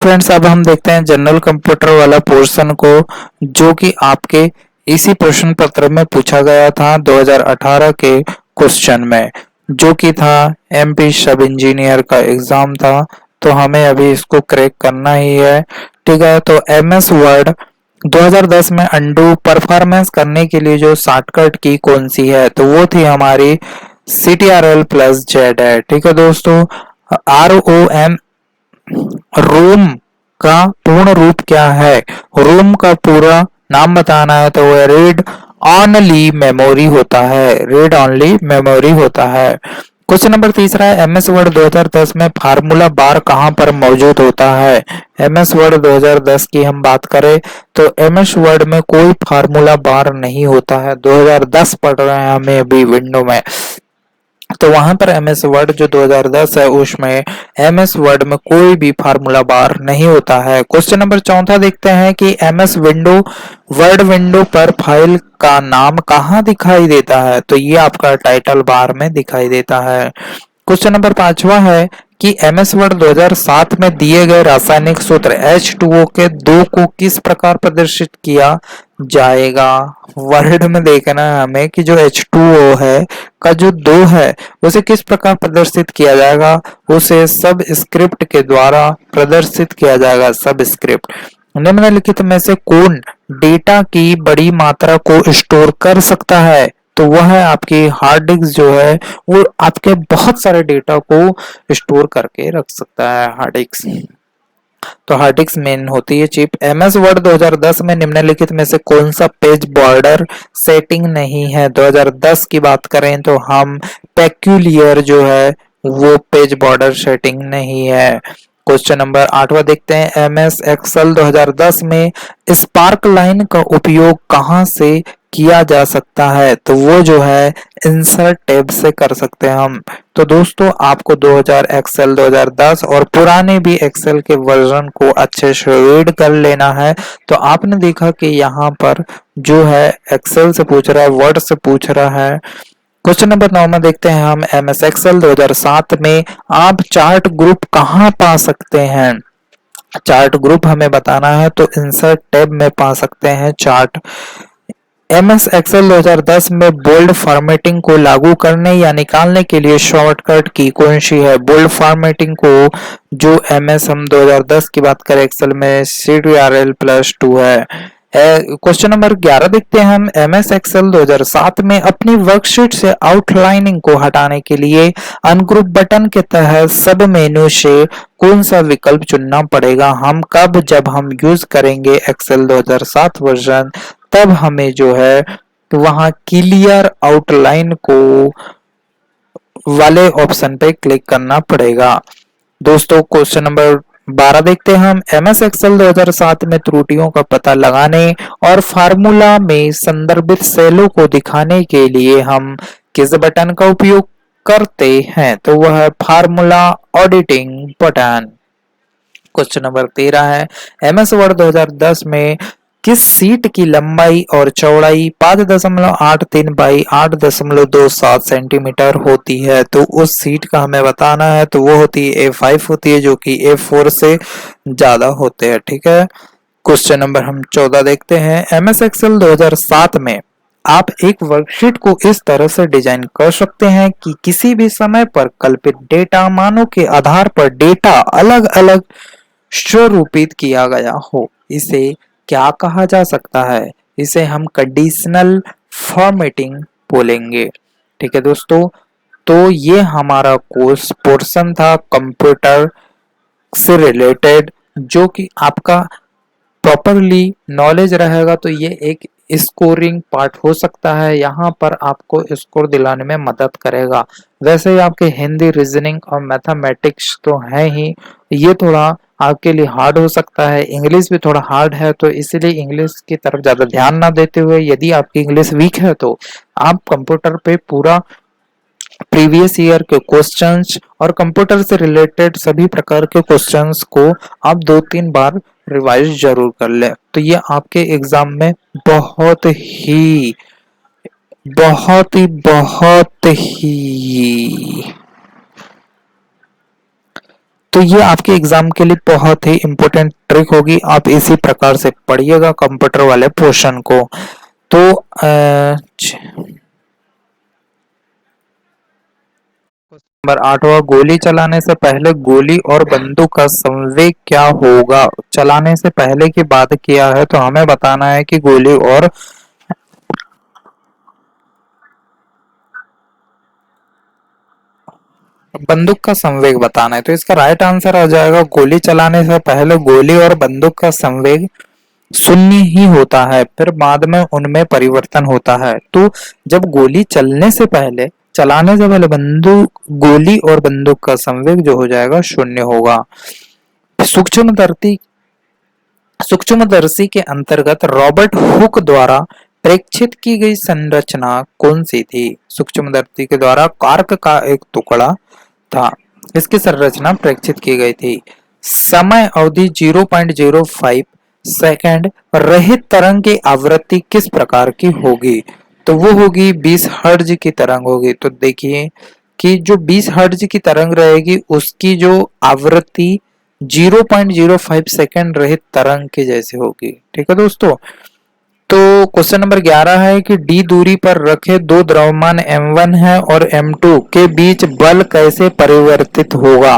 Friends, अब हम देखते हैं जनरल कंप्यूटर वाला पोर्शन को, जो कि आपके इसी प्रश्न पत्र में पूछा गया था 2018 के क्वेश्चन में, जो कि था एमपी सब इंजीनियर का एग्जाम था। तो हमें अभी इसको क्रैक करना ही है। ठीक है, तो एमएस वर्ड 2010 में अंडू परफॉर्मेंस करने के लिए जो शॉर्टकट की कौन सी है, तो वो थी हमारी CTRL+Z है। ठीक है दोस्तों, ROM रोम का पूर्ण रूप क्या है? रोम का पूरा नाम बताना है तो वह रीड ऑनली मेमोरी होता है। रीड ऑनली मेमोरी होता है। क्वेश्चन नंबर तीसरा है, एमएस वर्ड 2010 में फार्मूला बार कहां पर मौजूद होता है? एमएस वर्ड 2010 की हम बात करें तो एमएस वर्ड में कोई फार्मूला बार नहीं होता है। 2010 पढ़ रहे हैं हमें अभी विंडो में, तो वहां पर एमएस वर्ड जो 2010 है उसमें एमएस वर्ड में कोई भी फार्मूला बार नहीं होता है। क्वेश्चन नंबर चौथा देखते हैं कि एमएस विंडो वर्ड विंडो पर फाइल का नाम कहाँ दिखाई देता है? तो ये आपका टाइटल बार में दिखाई देता है। क्वेश्चन नंबर पांचवा है कि एमएस वर्ड 2007 में दिए गए रासायनिक सूत्र H2O के दो को किस प्रकार प्रदर्शित किया जाएगा? वर्ड में देखना है हमें कि जो H2O है का जो दो है उसे किस प्रकार प्रदर्शित किया जाएगा। उसे सब स्क्रिप्ट के द्वारा प्रदर्शित किया जाएगा। सब स्क्रिप्ट निम्नलिखित में से कौन डेटा की बड़ी मात्रा को स्टोर कर सकता है? तो वह है आपकी हार्ड डिस्क जो है, वो आपके बहुत सारे डेटा को स्टोर करके रख सकता है हार्ड डिस्क। तो हार्ड डिस्क मेन होती है चिप। एमएस वर्ड 2010 में निम्नलिखित में से कौन सा पेज बॉर्डर सेटिंग नहीं है? 2010 की बात करें तो हम पेक्यूलियर जो है वो पेज बॉर्डर सेटिंग नहीं है। क्वेश्चन नंबर 8वां देखते हैं, एमएस एक्सेल 2010 में स्पार्क लाइन का उपयोग कहां से किया जा सकता है? तो वो जो है इंसर्ट टैब से कर सकते हैं हम। तो दोस्तों, आपको 2000 एक्सेल 2010 और पुराने भी एक्सेल के वर्जन को अच्छे से रीड कर लेना है। तो आपने देखा कि यहाँ पर जो है एक्सेल से पूछ रहा है, वर्ड से पूछ रहा है। क्वेश्चन नंबर 9 में देखते हैं हम, एमएस एक्सेल 2007 में आप चार्ट ग्रुप कहाँ पा सकते हैं? चार्ट ग्रुप हमें बताना है तो इंसर्ट टैब में पा सकते हैं चार्ट। एमएस एक्सेल 2010 में बोल्ड फॉर्मेटिंग को लागू करने या निकालने के लिए शॉर्टकट की कौन सी है? बोल्ड फॉर्मेटिंग को जो एमएस हम 2010 की बात करें एक्सेल में CTRL+2 है। क्वेश्चन नंबर 11 देखते हैं हम, एमएस एक्सेल 2007 में अपनी वर्कशीट से आउटलाइनिंग को हटाने के लिए अनग्रुप बटन के तहत सब मेनू से कौन सा विकल्प चुनना पड़ेगा? हम कब, जब हम यूज करेंगे एक्सेल 2007 वर्जन, तब हमें जो है तो वहां क्लियर आउटलाइन को वाले ऑप्शन पे क्लिक करना पड़ेगा। दोस्तों, क्वेश्चन नंबर 12 देखते हैं हम, एमएस एक्सेल 2007 में त्रुटियों का पता लगाने और फार्मूला में संदर्भित सेलों को दिखाने के लिए हम किस बटन का उपयोग करते हैं? तो वह है formula auditing button. Question number 13 है, एमएस वर्ड 2010 में किस सीट की लंबाई और चौड़ाई 5.83 बाई 8.27 सेंटीमीटर होती है? तो उस सीट का हमें बताना है तो वो होती है A5 होती है, जो कि A4 से ज्यादा होते हैं। ठीक है। क्वेश्चन नंबर हम 14 देखते हैं, एमएस एक्सेल 2007 में आप एक वर्कशीट को इस तरह से डिजाइन कर सकते हैं कि किसी भी समय पर कल्पित डेटा मानों के आधार पर डेटा अलग अलग स्वरूपित किया गया हो। इसे क्या कहा जा सकता है? इसे हम कंडीशनल फॉर्मेटिंग बोलेंगे। ठीक है दोस्तों, तो ये हमारा कोर्स पोर्शन था कंप्यूटर से रिलेटेड, जो कि आपका प्रॉपरली नॉलेज रहेगा तो ये एक स्कोरिंग पार्ट हो सकता है। यहाँ पर आपको स्कोर दिलाने में मदद करेगा। वैसे ही आपके हिंदी, रीजनिंग और मैथमेटिक्स तो है ही, ये थोड़ा आपके लिए हार्ड हो सकता है। इंग्लिश भी थोड़ा हार्ड है, तो इसीलिए इंग्लिश की तरफ ज्यादा ध्यान ना देते हुए, यदि आपकी इंग्लिश वीक है तो आप कंप्यूटर पे पूरा प्रीवियस ईयर के क्वेश्चंस और कंप्यूटर से रिलेटेड सभी प्रकार के क्वेश्चंस को आप 2-3 बार रिवाइज जरूर कर ले। तो ये आपके एग्जाम में बहुत ही तो ये आपके एग्जाम के लिए बहुत ही इंपॉर्टेंट ट्रिक होगी, आप इसी प्रकार से पढ़िएगा कंप्यूटर वाले पोर्शन को। तो नंबर 8वां, गोली चलाने से पहले गोली और बंदूक का संवेग क्या होगा? चलाने से पहले की बात किया है तो हमें बताना है कि गोली और बंदूक का संवेग बताना है। तो इसका राइट आंसर आ जाएगा, गोली चलाने से पहले गोली और बंदूक का संवेग शून्य ही होता है, फिर बाद में उनमें परिवर्तन होता है। तो जब गोली चलने से पहले, चलाने से पहले बंदूक, गोली और बंदूक का संवेग जो हो जाएगा शून्य होगा। सूक्ष्मदर्शी सूक्ष्मदर्शी के अंतर्गत रॉबर्ट हुक द्वारा प्रेक्षित की गई संरचना कौन सी थी? सूक्ष्मदर्शी के द्वारा कार्क का एक टुकड़ा था, इसकी संरचना प्रेक्षित की गई थी। समय अवधि 0.05 सेकंड रहित तरंग की आवृत्ति किस प्रकार की होगी? तो वो होगी 20 हर्ट्ज की तरंग होगी। तो देखिए कि जो 20 हर्ट्ज की तरंग रहेगी उसकी जो आवृत्ति 0.05 सेकंड रहित तरंग के जैसे होगी। ठीक है दोस्तों। तो क्वेश्चन नंबर 11 है कि डी दूरी पर रखे दो द्रव्यमान m1 है और m2 के बीच बल कैसे परिवर्तित होगा?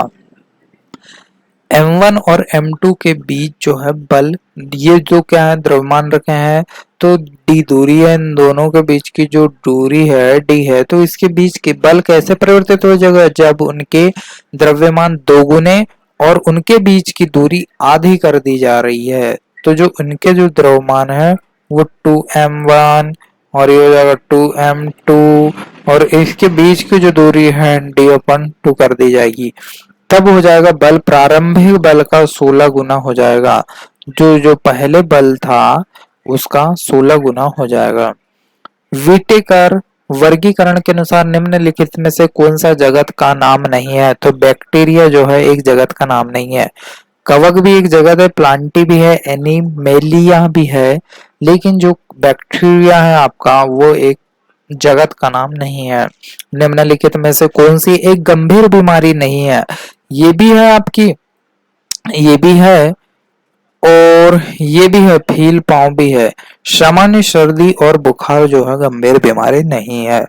m1 और m2 के बीच जो है बल, ये जो क्या है द्रव्यमान रखे हैं, तो d दूरी है, इन दोनों के बीच की जो दूरी है d है, तो इसके बीच के बल कैसे परिवर्तित हो जाएगा? जब उनके द्रव्यमान दोगुने और उनके बीच की दूरी आधी कर दी जा रही है। तो जो उनके जो द्रव्यमान है वो 2m1 और ये हो जाएगा 2m2 और इसके बीच की जो दूरी है d/2 कर दी जाएगी। तब हो जाएगा बल प्रारंभिक बल का 16 गुना हो जाएगा, जो जो पहले बल था उसका 16 गुना हो जाएगा। विटेकर वर्गीकरण के अनुसार निम्नलिखित में से कौन सा जगत का नाम नहीं है? तो बैक्टीरिया जो है एक जगत का नाम नहीं है, कवक भी एक जगत है, प्लांटी भी है, एनिमेलिया भी है, लेकिन जो बैक्टीरिया है आपका वो एक जगत का नाम नहीं है। निम्नलिखित में से कौन सी एक गंभीर बीमारी नहीं है? ये भी है आपकी, ये भी है और ये भी है, फील पाँव भी है। सामान्य सर्दी और बुखार जो है गंभीर बीमारी नहीं है।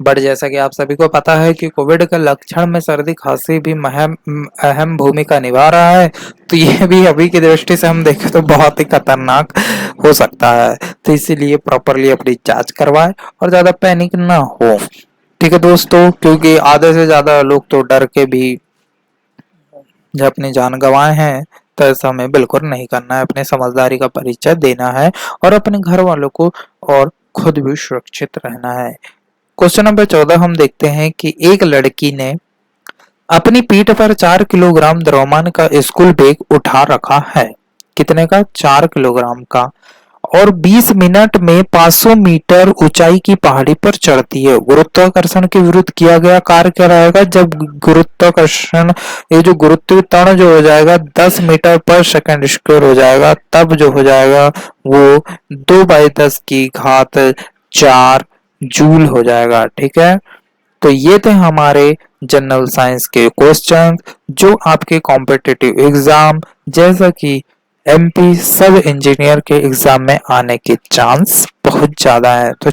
बट जैसा कि आप सभी को पता है कि कोविड के लक्षण में सर्दी खांसी भी अहम भूमिका निभा रहा है, तो ये भी अभी की दृष्टि से हम देखें तो बहुत ही खतरनाक हो सकता है। तो इसीलिए प्रॉपरली अपनी जांच करवाएं और ज्यादा पैनिक ना हो। ठीक है दोस्तों, क्योंकि आधे से ज्यादा लोग तो डर के भी जब अपनी जान गंवाए हैं, तो ऐसा हमें बिल्कुल नहीं करना है। अपने समझदारी का परिचय देना है और अपने घर वालों को और खुद भी सुरक्षित रहना है। क्वेश्चन नंबर 14 हम देखते हैं कि एक लड़की ने अपनी पीठ पर 4 किलोग्राम द्रव्यमान का स्कूल बैग उठा रखा है। कितने का? 4 किलोग्राम का। और 20 मिनट में 500 मीटर ऊंचाई की पहाड़ी पर चढ़ती है। गुरुत्वाकर्षण के विरुद्ध किया गया कार्य क्या रहेगा? जब गुरुत्वाकर्षण, ये जो गुरुत्वाकर्षण जो हो जाएगा 10 मीटर पर सेकंड स्क्वायर हो जाएगा, तब जो हो जाएगा वो 2/10 की घात 4 जूल हो जाएगा। ठीक है, तो ये थे हमारे जनरल साइंस के क्वेश्चन जो आपके कॉम्पिटिटिव एग्जाम जैसा कि एमपी सब इंजीनियर के एग्जाम में आने के चांस बहुत ज्यादा है। तो